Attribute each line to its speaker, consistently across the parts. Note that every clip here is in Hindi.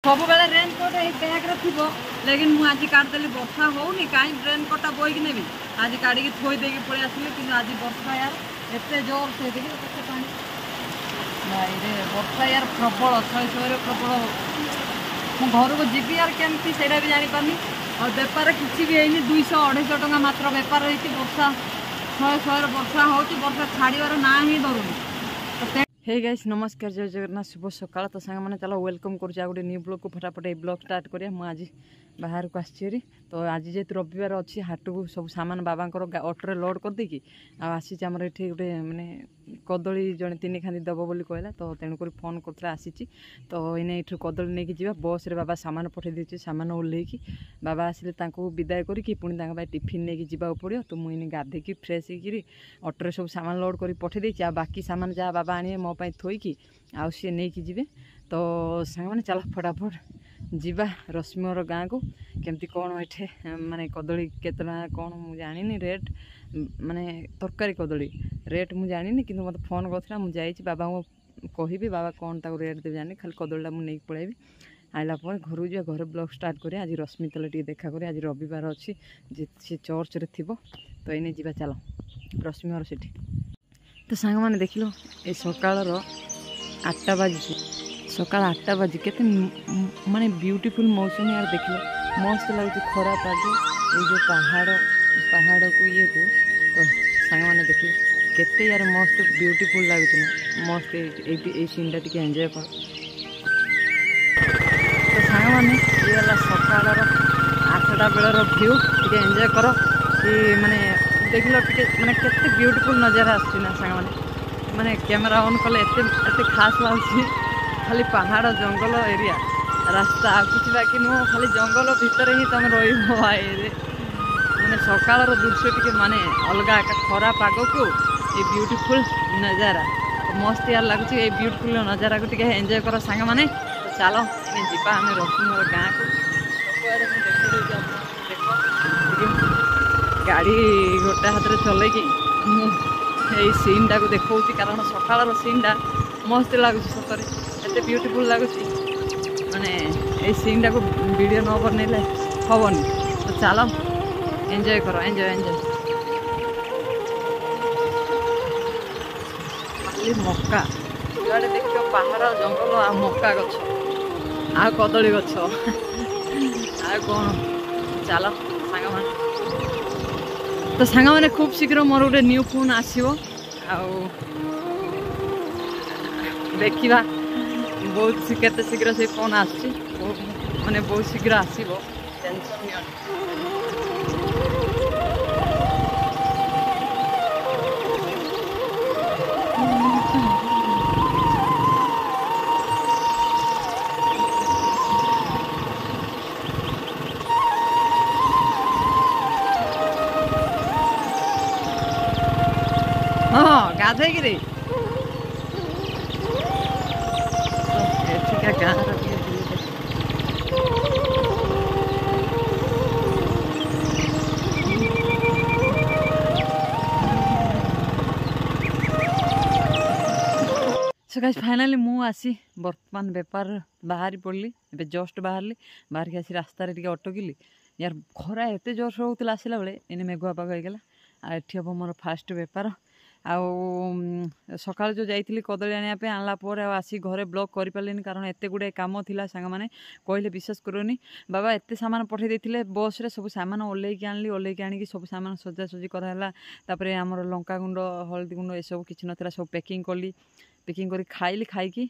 Speaker 1: सब बेले रेनकोट बैग्रे थी लेकिन मुझे आज काटिदेली बर्षा होनी कहीं रेनकोटा बोईक नेबी आज काढ़ी थोदे पलि आसली कि आज बर्षा यार एत जोर से देखिए पानी भाई बर्षा यार प्रबल शहे प्रबल मु घर को जी यार केमती से भी जापारे और बेपार किसी भी है 200-250 टका मात्र बेपार होती वर्षा शहे वर्षा हो वर्षा छाड़बार ना ही धरुनी। हे गाइस नमस्कार जय जगन्नाथ शुभ सकाल तो सांग मैंने चलो वेलकम कर गोटे न्यू ब्लॉग को फटाफट ये ब्लॉग स्टार्ट करिया मु आज बाहर को आसी तो आज जेहेतु रविवार अच्छी हाट को सब सामान बाबांकर ऑटो लोड कर देकी आसी आमर ये गोटे माने कदली जड़े 3 खानी दब बोली कहला तो तेणुक फोन करता आसी तो इने ये कदली नहीं जा बस रे बाबा सामान पठे देछि सामान ओल्हेकी बाबा आसिले तांको विदाय करी पुणी टिफिन नहीं जावा पड़ो तो मुझे गाधेकी फ्रेश होकर ऑटो सब सामान लोड कर पठे देछि आ बाकी सामान जहाँ बाबा आने मो थोईकी आउ सी नहीं जी तो सांग मैंने चल फटाफट जीवा रश्मिर गाँ को केमती कौन ये माने कदली केत कौन मुझे जानी रेट माने तरकारी कदली रेट मुझे जानी कि मत फोन करता मुझे बाबा को कहि बाबा कौन ताको रेट देवी जानी खाली कदलीटा मुझे पलैबी आइला घर जा घर ब्लॉग स्टार्ट करें आज रश्मि तले टी देखा करें आज रविवार अच्छी सी चर्च रे थी तो ये जीवा चलो रश्मि से तो सांग मैंने देख लो ये सकाल 8टा बाजी सकाल 8टा बाजी के माने ब्यूटीफुल मौसम यार देख लो मस्त लगे खरा पाग ये जो पहाड़ को ये को तो सांग मैंने देख लो केते यार मस्त ब्यूटीफुल लगे ना मस्त ये सीनटा टी एंजॉय कर तो सांग मैंने ये वाला सकाल 8टा बेलर व्यू टी एंजॉय कर कि माने देख लो माने केते ब्यूटीफुल नजारा आसना सांग माने कैमेरा ऑन कले एते खास लागी खाली पहाड़ जंगल एरिया रास्ता किसी बाकी नुह खाली जंगल भितर ही तुम रही माने सकाल दृश्य टी माने अलग खरा पाग को ये ब्यूटीफुल नजारा तो मस्त यार लगुच ये ब्यूटीफुल नजारा को एंजॉय कर सांग माने तो चलो जीवा आम रश्मिर गाँ को गाड़ी गोटे हाथ में चलैकी यही सीन टाक देखा कारण सकाल सीनटा मस्त लगुच सतरे एत ब्यूटीफुल लगुच माने ये सीन टाक वीडियो न बनइले हेनी तो चलो एंजॉय करो एंजॉय खाली मक्का जुआड़े देख पहाड़ जंगल आ मक्का गछ आ कदली गछ आ कौन चलो सांग मान तो सांग मैंने खूब शीघ्र मोर गोटे न्यू फोन आसो देखा बहुत केते शीघ्र से फोन आसी माने बहुत शीघ्र आसो टेंशन हाँ गाधे कि गाँव सो गाइस फाइनाली मु आसी बर्तमान बेपार बाहरी पड़ली ए जस्ट बाहर के आसी रास्ता टे अटकिली यार खरा एत जोर से होता आसला बेले इन मेघुआ पाग होगला आठ हम मोर फास्ट बेपार सकाल जो जाइली कदली आने आनला आसी घरे ब्लॉग कर पारे कारण एत गुड़े कम थी सांग मैंने कहले विश्वास करूनी बाबा एत सामान पठे देते बस रे सब सामान ओल्लैकी आनली ओल्लैकी आनिकी सब सामान सजासजी कराला तापर आमर लंका गुंड हल्दी गुंड ये सब किसी नाला सब पैकिंग कली पैकिंग कर खाइली खाई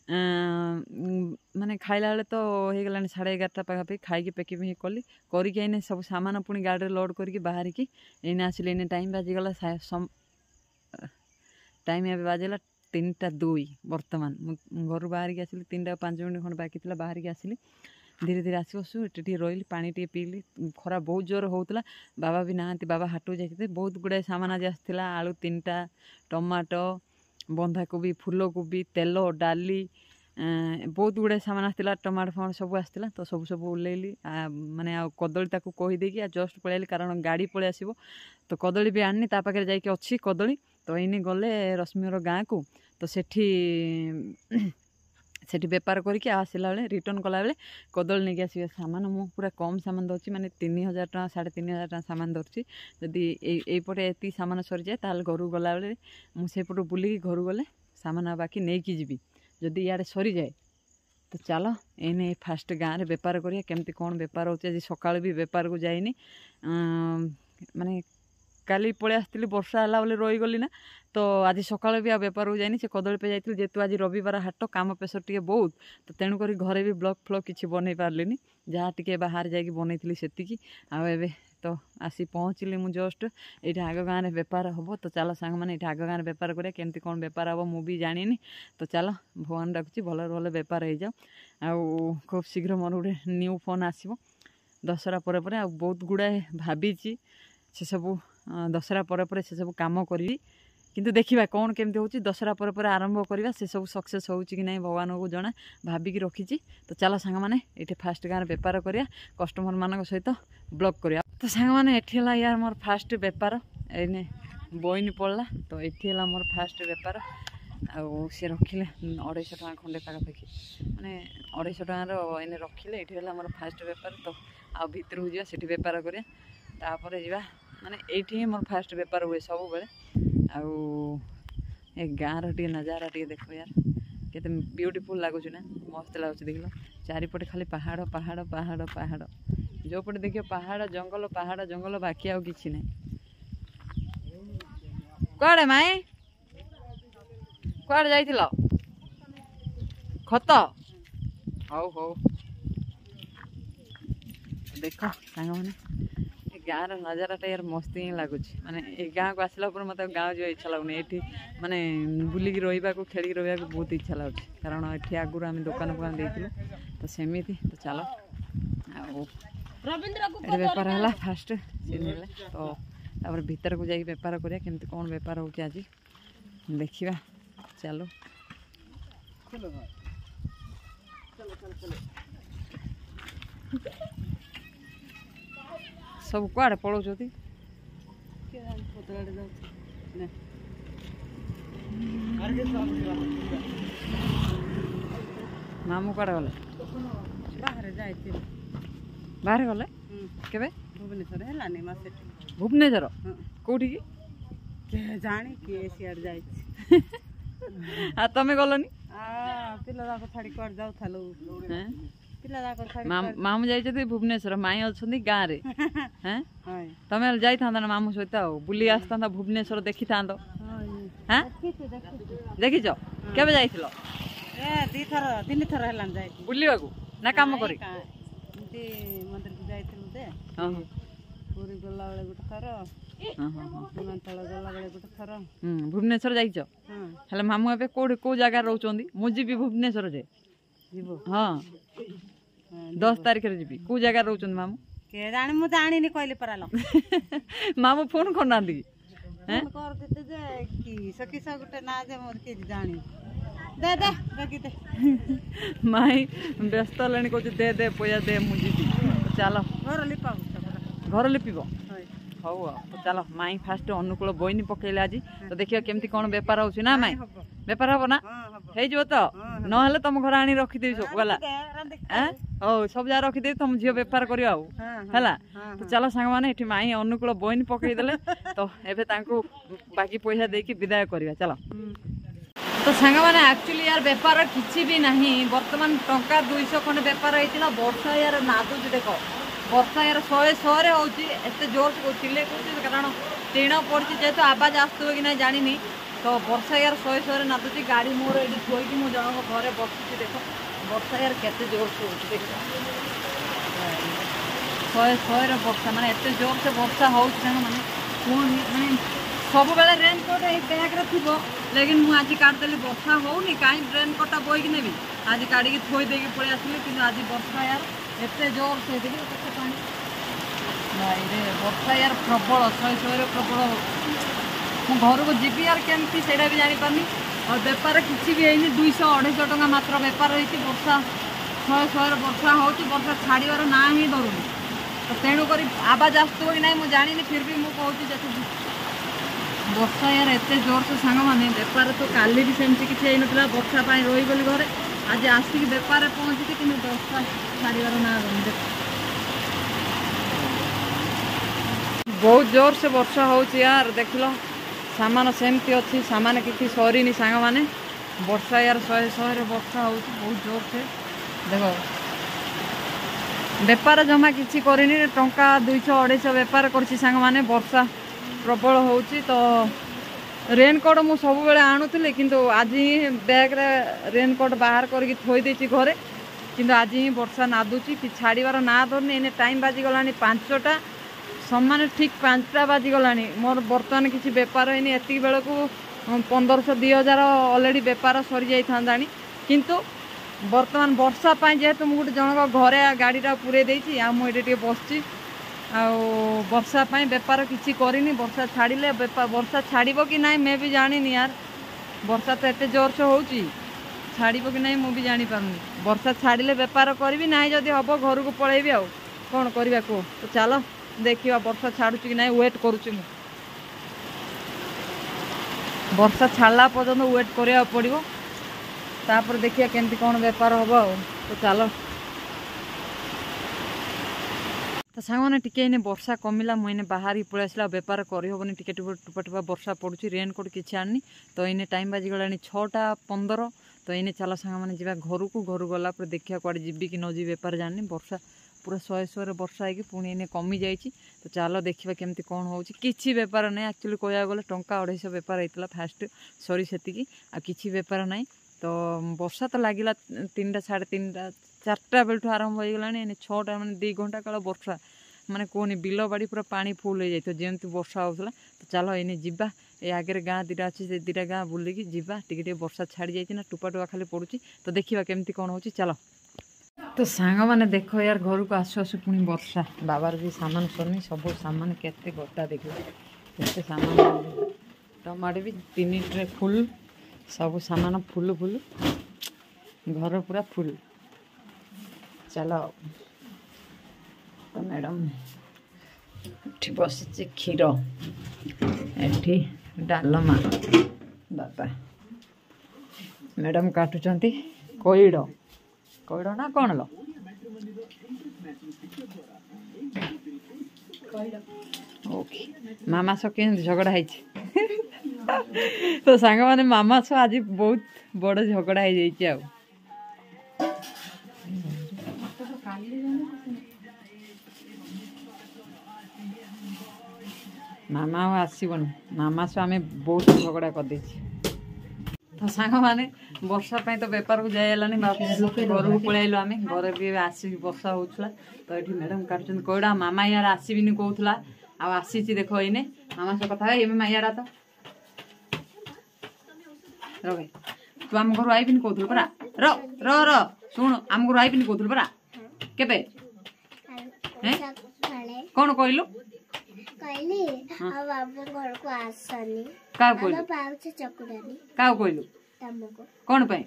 Speaker 1: माने खाइला बेले तो हो गला 11:30 पाखापाखि खाई पैकिंग कली करके सब सामान पुणी गाड़ी लोड करके बाहर की एने आसिले एने टाइम बाजीगला टाइम ए बाजला 3:02 बर्तमान घर बाहर की आसिली 3:05 मिनट खंड बाकी थी बाहर की आसिली धीरे धीरे आस बसु ये रही पानी टे पीली खरा बहुत जोर होता बाबा भी नहांती बाबा हाटू जाते बहुत गुड़ाए सामान आज आसाला आलू 3टा टमाटो बंधाकोबी फूलकोबी तेल डाली बहुत गुड़ाए सामान आसाला टमाटो फमाटो सब आसाला तो सब ओल्लैली माने कदली ताकू कहीदेकी जस्ट पलैली कारण गाड़ी पलि आसो तो कदली भी आनी ता पाखे जाइए अच्छी कदली तो इने गले रश्मिर गाँ को तो सेठी सेठी बेपार करके आसला बेले रिटर्न कला बेले कदली नहीं आसवे सामान मु पूरा कम सामान दूसरी माने 3000 टका 3500 टका सामान दूसरी जदि यहीपटे ये सामान सरी जाए ताल घर गला बेले मुझेपट बुलिकी घर गले सामान बाकी नहीं कि जी जदि इे सरी जाए तो चलो एने फास्ट गाँव में बेपार करिया केमती कौन बेपार होची आज सकाळ भी बेपार को जाइनी माने काली पळे आसली वर्षा हला बोले रही गली ना तो आज सकाळ भी आ बेपार को जाइनी से कदली पे जाइथिल जेतु आज रविवार हाट काम प्रेसर टिके बहुत तो तेणु करी घरे भी ब्लॉग फ्लॉग किसी बनै पारलिनी जहाँ टिके बाहर जाइकी बनैथिली सेतिकी आ एबे तो आसी पहुँचली मु जस्ट ये आग गाँव में बेपार हम तो चलो सांग मैंने ये आग गाँव में बेपार करिया केमती कौन बेपार हम मुझे जानी तो चलो भगवान डाकुची भल भल बेपार हो जाओ आउ खूब शीघ्र मोर गोटे न्यू फोन आसो दशहरा पर बहुत गुड़ाए भावी से सब दशहरा पर से सब कम करी किंतु देखिबा कौन केमती होची दशहरा पर आरंभ करवा से सब सक्सेस होची कि नहीं भगवान को जना भाविकी रखी तो चलो सांग मैंने ये फास्ट गाँव बेपार करिया कस्टमर मान सहित ब्लॉग करिया तो सांग मैंने एठी यार मोर फास्ट बेपार एने बइन पड़ला तो ये मोर फास्ट बेपार आउ सी रखिले 250 टका खंडे पाखापाखि माने 250 टकार एने रखिले ये मोर फास्ट बेपार तो आ भितर हो जा सेठी बेपार करिया तापर जीवा माने एठी मोर फास्ट बेपार हुए सब बेले आउ ए गाँव टी नजारा टी देखो यार केते ब्यूटीफुल लगुच ना मस्त लगुच देख लो चारिपटे खाली पहाड़ पहाड़ पहाड़ पहाड़ जो पटे देखियो पहाड़ जंगल बाकी आउ किछि नै कुआड़े माई कुआड़े जाइथिलो खत हौ हौ देखो सांग माने गाँव नजारा यार मस्त ही लगुच माने ए गाँव को आसला मत गाँव जो इच्छा लगुनि ये माने बुलिकी रहा खेल रहा बहुत इच्छा लगुच कारण ये आगुरी आम दुकान फुकान देती तो सेमती तो चलो ये बेपार है फास्ट तो तापर भीतर को जाइए बेपार करिया केमती कौन बेपार हो आज देखिबा चलो सब कुआड़े पलाउछथि मामू कुआड़े गले बाहर गले केबे
Speaker 2: भुवनेश्वर हेलानी मासे
Speaker 1: भुवनेश्वर कोठी
Speaker 2: के जानी के सियार जाई
Speaker 1: आ तमे गलोनी
Speaker 2: पिला जाको छाड़ी कर जाउ थालो हैं पिला जाको छाड़ी
Speaker 1: मामू जाई भुवनेश्वर माई अछंदी गाँ रे हैं तमे जाई थांदा ना मामू सहित बुली आस्ता भुवनेश्वर देखी थांदो हैं देखी छ केबे जाइथिलो
Speaker 2: ए दी थर तीन थर हेलान जाई
Speaker 1: बुलिबाकू ना काम करी
Speaker 2: ती मंदिर को जाइथिलु दे पूरी गला वाले गुट थर विमानतल गला वाले गुट थर
Speaker 1: भुवनेश्वर जाइछ हेले मामू एबे को जगह रहउचंदी मुजी भी भुवनेश्वर जे
Speaker 2: जीवो
Speaker 1: हां 10 तारिख रे जीबी को जगह रहउचंदी मामू
Speaker 2: के जाने मु जानी नि कहले परालो
Speaker 1: मामू फोन करनांदी
Speaker 2: फोन कर देते जे की सखी सा गुटे ना जे मोर के जानी दे दे रखी दे
Speaker 1: माई व्यस्त लानी को दे दे पैसा दे मुजी चलो
Speaker 2: घर लिपा
Speaker 1: घर लिपिबो हौ तो चलो माई फास्ट अनुकूल बइनी पकेले आज तो देखियो केमती कोन व्यापार होछि ना माई व्यापार हो ना हे जो तो न हले तुम घर आनी रखी देबी सब गला ओ सब जा रखी देबी तुम झियो व्यापार करियो आउ हला तो चलो संग माने एठी माई अनुकूल बइनी पकेई देले तो एबे तांको बाकी पैसा देकी विदाय करिया चलो तो सांग मैंने एक्चुअली यार बेपार किसी भी नहीं बर्तमान टंका 200 खंड बेपार होता वर्षा यार नादुच देख वर्षा यार 100 होते जोर से चिल्ले कौन कारण टीण पड़ी जेहेतु आवाज आसो कि ना जानी तो वर्षा यार 100 नादुची गाड़ी मोर ये थोक मुझे जनक घरे बसुची देख वर्षा यार केते जोर से हो देख 100 वर्षा माने एत जोर से वर्षा हो मैंने कौन माने सब बेले रेनकोट बैग रे थी लेकिन मुझे आज काटदेली वर्षा होनी कहीं रेनकोटा बोईक नेबी आज काढ़ी थोई देकी पड़े आसली कि आज वर्षा यार एत जोर से देखिए पानी रे वर्षा यार प्रबल 100 प्रबल मु घर को जीवी यार केमती से भी जापारनी और बेपार किसी भी है 200-250 टका मात्र बेपार होती वर्षा 100 वर्षा होर्षा छाड़ार ना ही धरुनी तो तेणुक आवाज आसो कि ना मुझे जानी फिर भी मुझे कहूँ वर्षा यार एत जोर से सांग मैंने बेपार तो काली भी सेमती किसी ना वर्षा रहीगली घरे आज आसिक बेपार पहुँची कि 10टा छाड़बार ना बहुत जोर से वर्षा हो यार देख लो सामान सेमती अच्छी सामान किसी सरीनी सांग मैंने वर्षा यार शहे शहे वर्षा हो बहुत जोर से देख बेपार जमा किसी करनी टंका 200-250 बेपार करसी सांग माने वर्षा प्रबल होची तो रेनकोट मु सब बेले आणुली किंतु आज बैग रे रेनकोट बाहर करके थोई देछि घरे किंतु आज ही वर्षा नादुची कि छाड़ीबार ना धरनी एने टाइम बाजी गलानी 5टा सम्मान ठीक 5टा बाजी गलानी मोर बर्तमान किसी बेपार होनी एति बेल को 1500-2000 ऑलरेडी बेपार सरी जाई थांदानी किंतु बर्तमान वर्षा पाई जेहेतु मु गोटे जनक घरे गाड़ीटा पूरे देछि आ मुझे बसची आ वर्षा पाई बेपार किसी करनी वर्षा छाड़िले वर्षा छाड़ब कि ना मैं भी जानी यार वर्षा तो एत जोर से होची छाड़ब कि ना मुझे जानी पारुनी वर्षा छाड़िले बेपार करी ना जदि हम घर को पलैबी आ कौन करवा कह तो चलो देखिए वर्षा छाड़ू कि ना वेट करुच्ची वर्षा छाड़ा पर्यटन वेट करा पड़ो तापर देखिए केमती कौन बेपार हम तो चलो तो सांग मैंने टिके वर्षा कमिला मुझे बाहर ही पलि आसला बेपार करहबनी टिके टुपा टुपा वर्षा पड़ुची रेनकोट किसी आनी तो इन्हें टाइम बाजी गलानी 6टा 15 तो इन्हें चलो सांग मैंने जा घर को घर गला देखिए कड़े जी कि न जी बेपार जानी वर्षा पूरा शहे शहे वर्षा है पुणी इन्हें कमी जाइए तो चलो देखा केमती कौन हो किसी बेपार ना एक्चुअली कह गले टंका 250 बेपार होता फास्ट सरी से किसी बेपार ना तो वर्षा तो लगिला 3टा 3:30 4टा बेलू आरंभ हो गला 6टा मैंने 2 घंटा काल वर्षा माने कहनी बिल बाड़ी पूरा पानी फुल हो जाए जमी वर्षा होता तो चलो इन्हें जीवा ये आगे गाँ 2टा अच्छी से 2टा गाँ बुलिकी जीवा टिके वर्षा छाड़ी जाइए ना टुपा टुपा खाली पड़ुची तो देखा केमती कौन हो चलो तो सांग मैंने देख यार घर को आसु आसु पुणी वर्षा बाबार भी सामान सरनी सब सामान केते गोटा देख केते सामान टमाटो भी 3 ट्रे फुल सब सामान फुल फुल घर पूरा फुल चलो तो मैडम एठी बसी क्षीर एठी डालमा बाबा मैडम काटुचंती कोइड कोइड ना कौन लो ओके मामा सो के झगड़ा है तो सांग माने मामा सो आज बहुत बड़ झगड़ा हो जाइए मामा आसबन मामा सो आम बहुत झगड़ा कर तो सांग माने वर्षा पाई तो बेपार को जाइलानी घर को पलैलु आम घर भी आसिक वर्षा होता तो ये मैडम काटुन कौड़ा मामा यार आसबिनी कहला आसी देख इने मामा सह कथा यार तो रे तू आम घर आईबिनी कहूल परा र र र शुण आम घर आईबिनी कहूल परा केबे कौन कहलु क्या कहलु कौन पे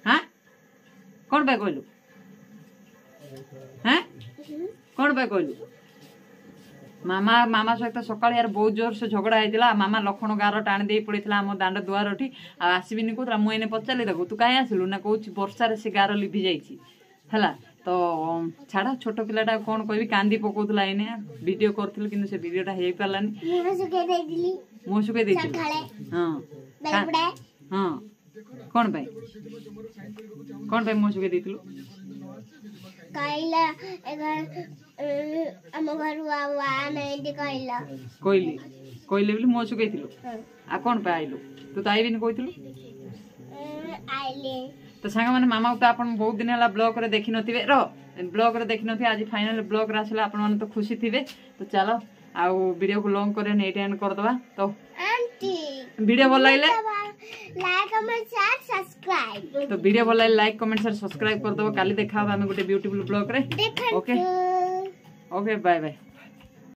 Speaker 1: हाँ कौन पे कहलु हाँ कौन पे कहलु मामा मामा सहित सकाल यार बहुत जोर से झगड़ा होता मामा लखन गार टाणी दे पड़ा आम दांड दुआर ठी आसबिनी कहला मुझे पचारि देखो तू कहीं आसलु ना कौच वर्षार से गार लिभि जाइए तो छाड़ा छोट पिलाटा कौन कह कांदी पकाउला इने वीडियो करूँ कि से वीडियोटा हो पारानी मुँह शुके हाँ हाँ कौन पे मुँह शुके देलु कहली बोली मुँह शुके आ कौन पे आइलु तू तो आईबिनी कहलु तो सांग मैंने मामा तो आप बहुत दिन है ब्लॉग रे देखी नथिबे ब्लॉग रे देखी नथिबे आज फाइनल ब्लॉग रे आसला आपण मन तो खुशी थिबे तो चलो आ वीडियो को लॉन्ग करे नेट एंड कर दबा तो वीडियो भल लागले
Speaker 2: लाइक कमेंट शेयर सब्सक्राइब
Speaker 1: तो वीडियो भल लागले लाइक कमेंट शेयर सब्सक्राइब कर दबा काली देखा हम गोटे ब्यूटीफुल ब्लॉग रे ओके ओके बाय बाय।